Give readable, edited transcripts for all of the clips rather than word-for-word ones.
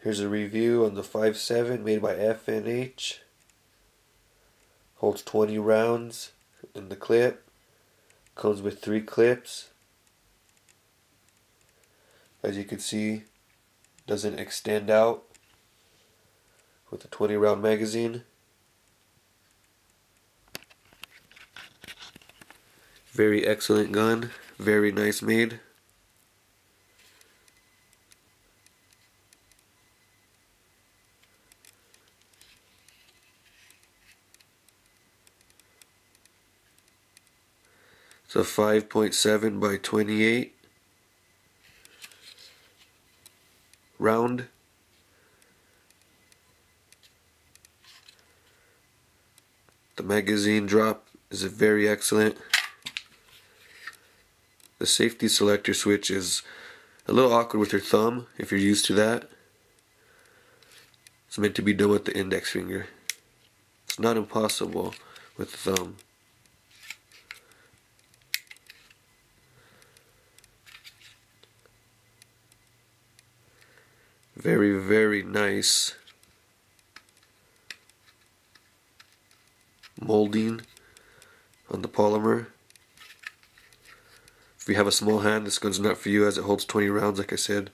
Here's a review on the 5.7 made by FNH. Holds 20 rounds in the clip. Comes with 3 clips. As you can see, doesn't extend out with a 20 round magazine. Very excellent gun, very nice made. It's a 5.7 by 28 round. The magazine drop is very excellent. The safety selector switch is a little awkward with your thumb if you're used to that. It's meant to be done with the index finger. It's not impossible with the thumb. Very, very nice molding on the polymer. If you have a small hand, this gun's not for you as it holds 20 rounds, like I said.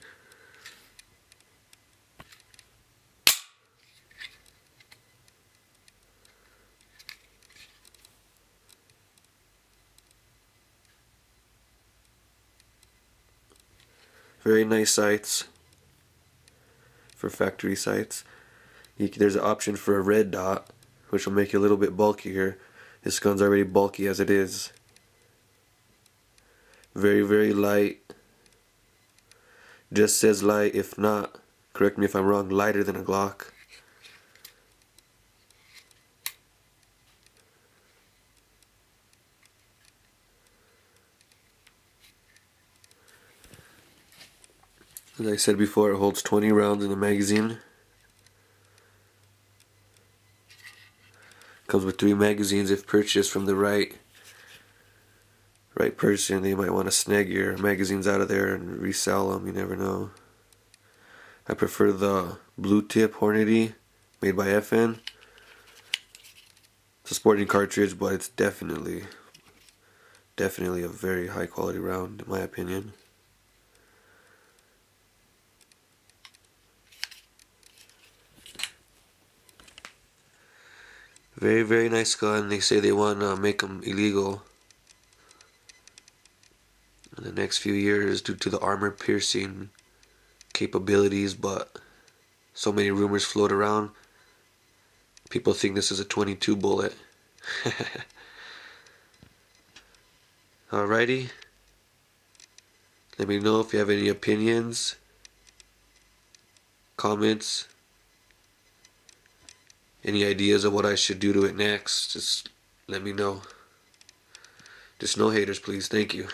Very nice sights for factory sights. There's an option for a red dot, which will make you a little bit bulkier. This gun's already bulky as it is. Very, very light. Just says light, if not, correct me if I'm wrong, lighter than a Glock. As I said before, it holds 20 rounds in the magazine. Comes with 3 magazines if purchased from the right person. They might want to snag your magazines out of there and resell them, you never know. I prefer the blue tip Hornady made by FN. It's a sporting cartridge, but it's definitely a very high quality round in my opinion. Very, very nice gun. They say they want to make them illegal in the next few years due to the armor piercing capabilities, but so many rumors float around. People think this is a 22 bullet. Alrighty. Let me know if you have any opinions, comments, any ideas of what I should do to it next. Just let me know. Just no haters, please. Thank you.